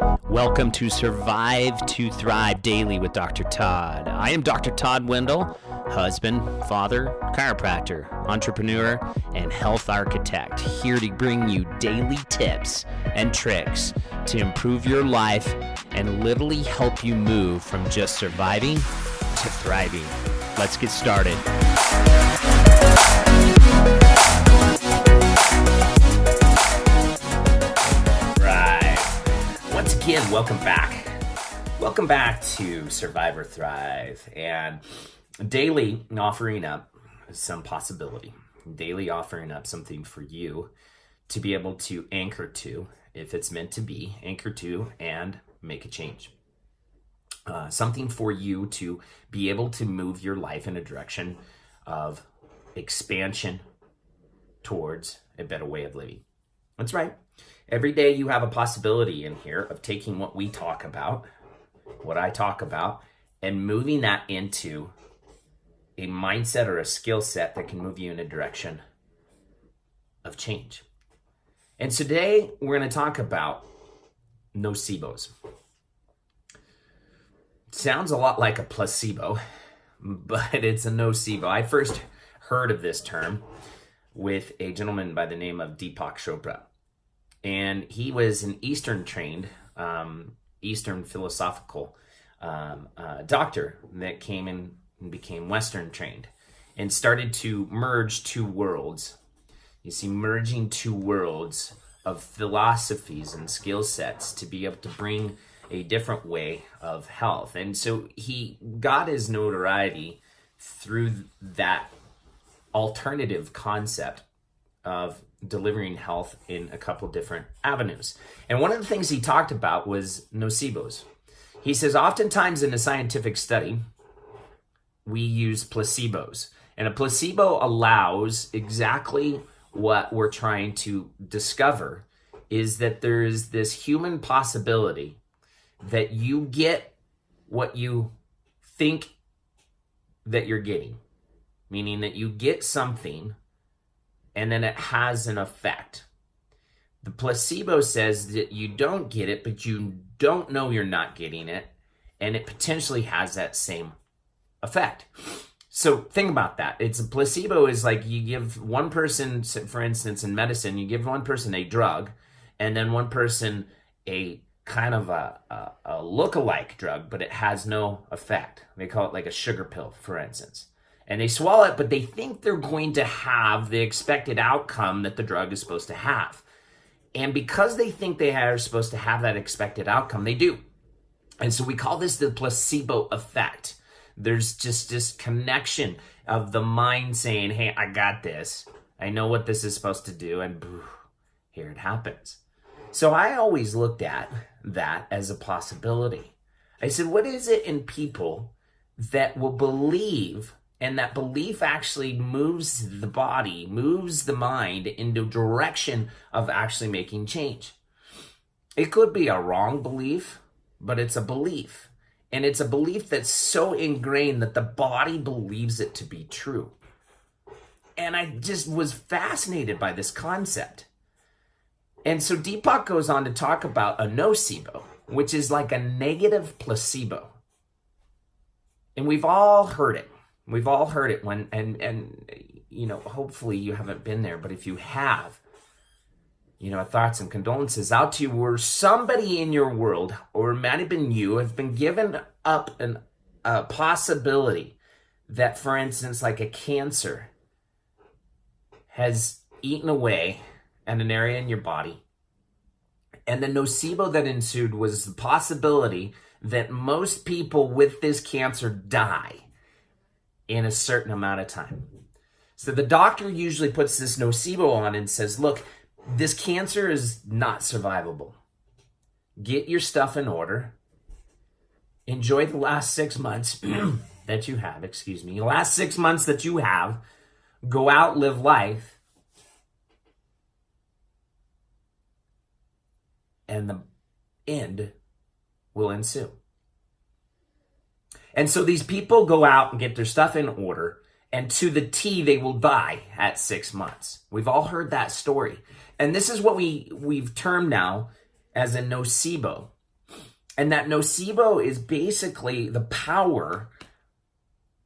Welcome to Survive to Thrive Daily with Dr. Todd. I am Dr. Todd Wendell, husband, father, chiropractor, entrepreneur, and health architect, here to bring you daily tips and tricks to improve your life and literally help you move from just surviving to thriving. Let's get started. Once again, welcome back. Welcome back to Survive or Thrive, and daily offering up some possibility, daily offering up something for you to be able to anchor to, if it's meant to be, anchor to and make a change. Something for you to be able to move your life in a direction of expansion towards a better way of living. That's right. Every day you have a possibility in here of taking what we talk about, what I talk about, and moving that into a mindset or a skill set that can move you in a direction of change. And today we're going to talk about Nocebos. Sounds a lot like a placebo, but it's a nocebo. I first heard of this term with a gentleman by the name of Deepak Chopra. And he was an Eastern philosophical doctor that came in and became Western trained and started to merge two worlds. You see, merging two worlds of philosophies and skill sets to be able to bring a different way of health. And so he got his notoriety through that alternative concept of delivering health in a couple different avenues. And one of the things he talked about was nocebos. He says, oftentimes in a scientific study, we use placebos. And a placebo allows exactly what we're trying to discover, is that there is this human possibility that you get what you think that you're getting. Meaning that you get something and then it has an effect. The placebo says that you don't get it, but you don't know you're not getting it, and it potentially has that same effect. So think about that. It's a placebo is like you give one person, for instance, in medicine, you give one person a drug, and then one person a kind of a look-alike drug, but it has no effect. They call it like a sugar pill, for instance. And they swallow it, but they think they're going to have the expected outcome that the drug is supposed to have. And because they think they are supposed to have that expected outcome, they do. And so we call this the placebo effect. There's just this connection of the mind saying, hey, I got this. I know what this is supposed to do. And here it happens. So I always looked at that as a possibility. I said, what is it in people that will believe, and that belief actually moves the body, moves the mind into a direction of actually making change? It could be a wrong belief, but it's a belief. And it's a belief that's so ingrained that the body believes it to be true. And I just was fascinated by this concept. And so Deepak goes on to talk about a nocebo, which is like a negative placebo. And we've all heard it. We've all heard it when, and you know, hopefully you haven't been there, but if you have, you know, thoughts and condolences out to you, where somebody in your world, or it might have been you, have been given up a possibility that, for instance, like a cancer has eaten away at an area in your body. And the nocebo that ensued was the possibility that most people with this cancer die in a certain amount of time. So the doctor usually puts this nocebo on and says, look, this cancer is not survivable. Get your stuff in order. Enjoy the last 6 months that you have, the last 6 months that you have. Go out, live life. And the end will ensue. And so these people go out and get their stuff in order, and to the T, they will die at 6 months. We've all heard that story. And this is what we've termed now as a nocebo. And that nocebo is basically the power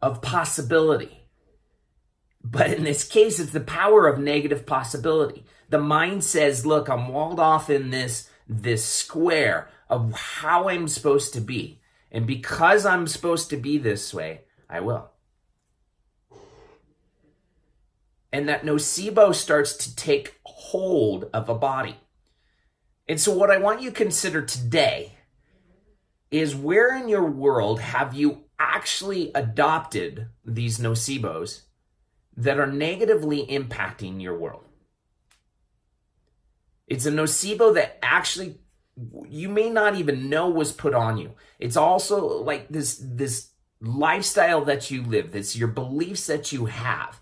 of possibility. But in this case, it's the power of negative possibility. The mind says, look, I'm walled off in this square of how I'm supposed to be. And because I'm supposed to be this way, I will. And that nocebo starts to take hold of a body. And so what I want you to consider today is, where in your world have you actually adopted these nocebos that are negatively impacting your world? It's a nocebo that actually you may not even know was put on you. It's also like this lifestyle that you live, this your beliefs that you have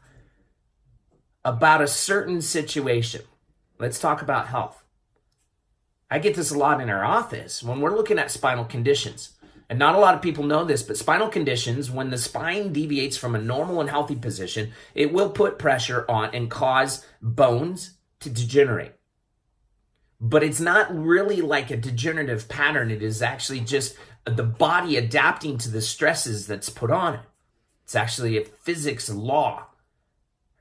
about a certain situation. Let's talk about health. I get this a lot in our office when we're looking at spinal conditions. And not a lot of people know this, but spinal conditions, when the spine deviates from a normal and healthy position, it will put pressure on and cause bones to degenerate. But it's not really like a degenerative pattern. It is actually just the body adapting to the stresses that's put on it. It's actually a physics law,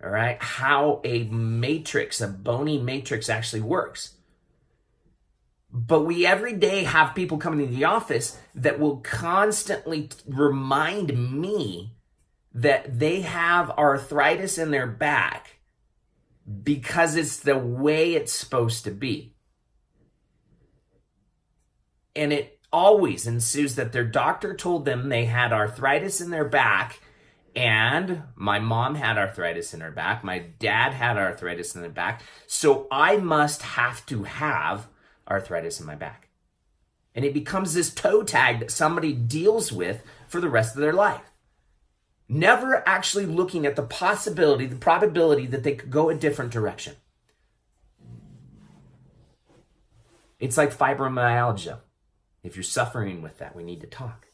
all right? How a matrix, a bony matrix actually works. But we every day have people coming into the office that will constantly remind me that they have arthritis in their back because it's the way it's supposed to be. And it always ensues that their doctor told them they had arthritis in their back, and my mom had arthritis in her back, my dad had arthritis in their back, so I must have to have arthritis in my back. And it becomes this toe tag that somebody deals with for the rest of their life. Never actually looking at the possibility, the probability that they could go a different direction. It's like fibromyalgia. If you're suffering with that, we need to talk.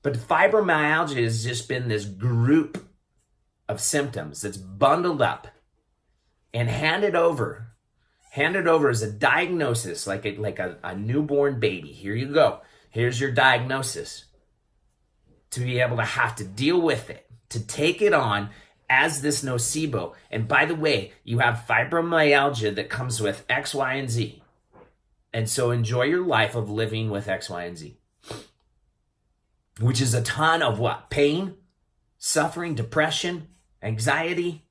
But fibromyalgia has just been this group of symptoms that's bundled up and handed over as a diagnosis, like a newborn baby. Here you go. Here's your diagnosis. To be able to have to deal with it, to take it on as this nocebo. And by the way, you have fibromyalgia that comes with X, Y, and Z. And so enjoy your life of living with X, Y, and Z. Which is a ton of what? Pain, suffering, depression, anxiety.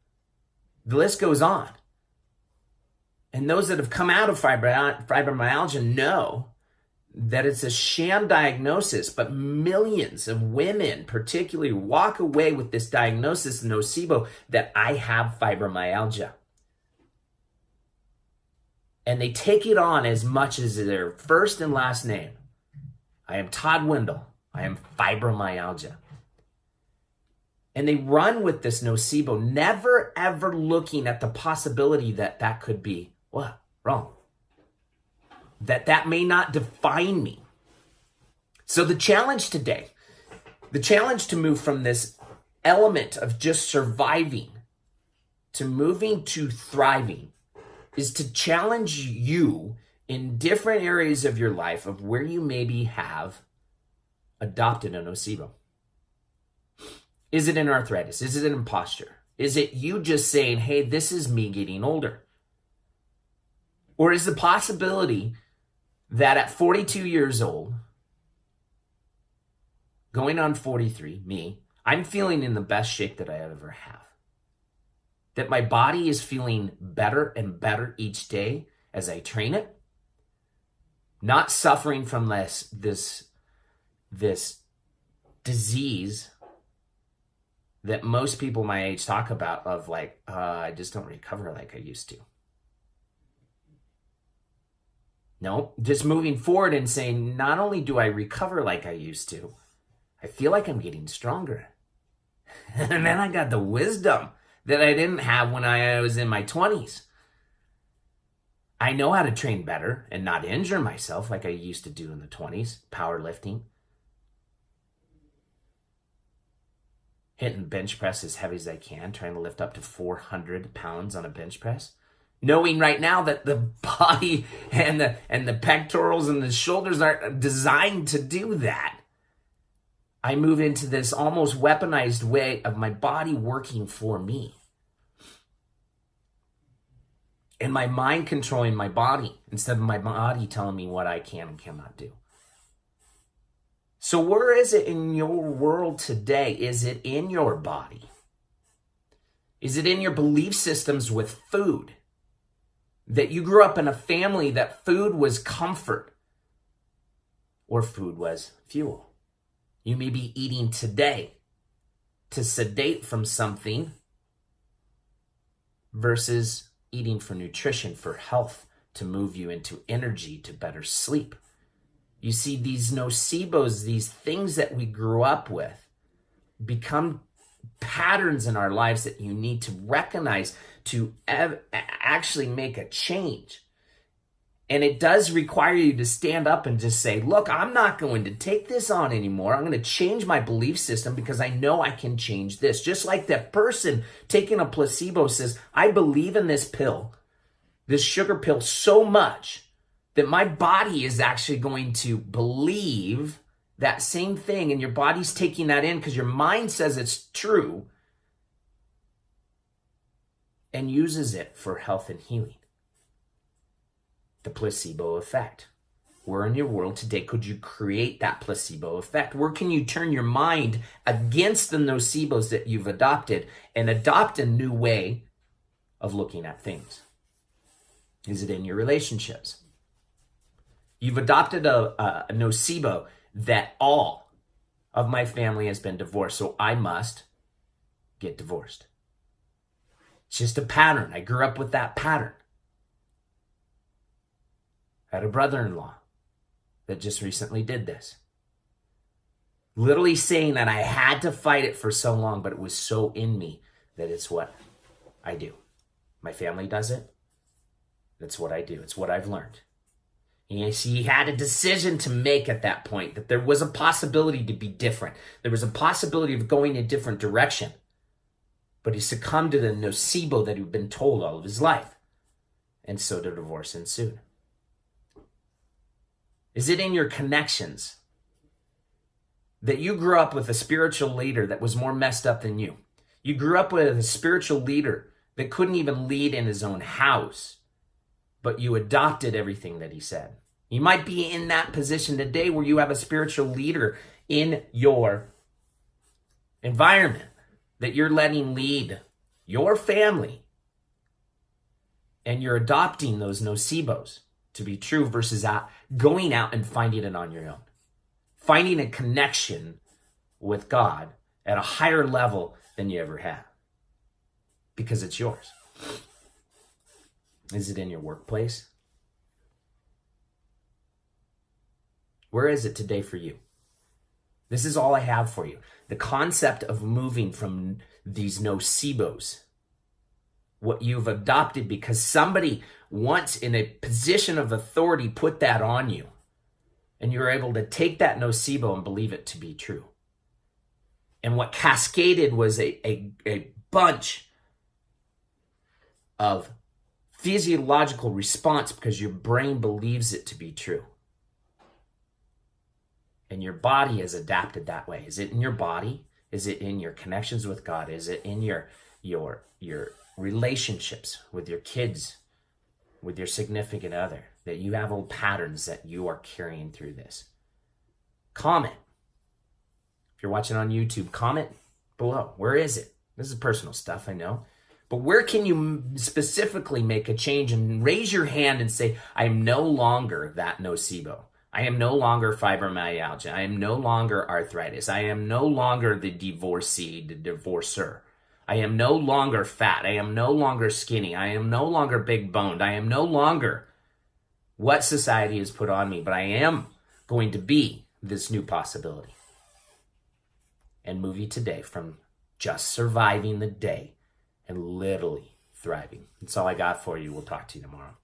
The list goes on. And those that have come out of fibromyalgia know that it's a sham diagnosis, but millions of women particularly walk away with this diagnosis, nocebo, that I have fibromyalgia. And they take it on as much as their first and last name. I am Todd Wendell. I am fibromyalgia. And they run with this nocebo, never ever looking at the possibility that that could be what? Wrong. That may not define me. So the challenge today, the challenge to move from this element of just surviving to moving to thriving, is to challenge you in different areas of your life of where you maybe have adopted a nocebo. Is it in arthritis? Is it in posture? Is it you just saying, hey, this is me getting older? Or is the possibility that at 42 years old, going on 43, me, I'm feeling in the best shape that I ever have? That my body is feeling better and better each day as I train it? Not suffering from this disease that most people my age talk about of like, I just don't recover like I used to. No, just moving forward and saying, not only do I recover like I used to, I feel like I'm getting stronger. And then I got the wisdom that I didn't have when I was in my 20s. I know how to train better and not injure myself like I used to do in the 20s, powerlifting. Hitting bench press as heavy as I can, trying to lift up to 400 pounds on a bench press. knowing right now that the body and the pectorals and the shoulders aren't designed to do that. I move into this almost weaponized way of my body working for me. And my mind controlling my body instead of my body telling me what I can and cannot do. So where is it in your world today? Is it in your body? Is it in your belief systems with food? That you grew up in a family that food was comfort or food was fuel. You may be eating today to sedate from something versus eating for nutrition, for health, to move you into energy, to better sleep. You see, these nocebos, these things that we grew up with, become patterns in our lives that you need to recognize to actually make a change. And it does require you to stand up and just say, look, I'm not going to take this on anymore. I'm going to change my belief system because I know I can change this. Just like that person taking a placebo says, I believe in this pill, this sugar pill so much that my body is actually going to believe that same thing, and your body's taking that in because your mind says it's true and uses it for health and healing. The placebo effect. Where in your world today could you create that placebo effect? Where can you turn your mind against the nocebos that you've adopted and adopt a new way of looking at things? Is it in your relationships? You've adopted a nocebo that all of my family has been divorced, so I must get divorced. It's just a pattern. I grew up with that pattern. I had a brother-in-law that just recently did this. Literally saying that I had to fight it for so long, but it was so in me that it's what I do. My family does it. That's what I do. It's what I've learned. And you see, he had a decision to make at that point, that there was a possibility to be different. There was a possibility of going a different direction. But he succumbed to the nocebo that he'd been told all of his life. And so the divorce ensued. Is it in your connections that you grew up with a spiritual leader that was more messed up than you? You grew up with a spiritual leader that couldn't even lead in his own house, but you adopted everything that he said. You might be in that position today where you have a spiritual leader in your environment that you're letting lead your family, and you're adopting those nocebos to be true versus going out and finding it on your own. Finding a connection with God at a higher level than you ever had. Because it's yours. Is it in your workplace? Where is it today for you? This is all I have for you. The concept of moving from these nocebos, what you've adopted because somebody once in a position of authority put that on you, and you're able to take that nocebo and believe it to be true. And what cascaded was a bunch of physiological response because your brain believes it to be true. And your body is adapted that way. Is it in your body? Is it in your connections with God? Is it in your relationships with your kids, with your significant other, that you have old patterns that you are carrying through this? Comment. If you're watching on YouTube, comment below. Where is it? This is personal stuff, I know. But where can you specifically make a change and raise your hand and say, I am no longer that nocebo. I am no longer fibromyalgia. I am no longer arthritis. I am no longer the divorcee, the divorcer. I am no longer fat. I am no longer skinny. I am no longer big boned. I am no longer what society has put on me, but I am going to be this new possibility. And move you today from just surviving the day and literally thriving. That's all I got for you. We'll talk to you tomorrow.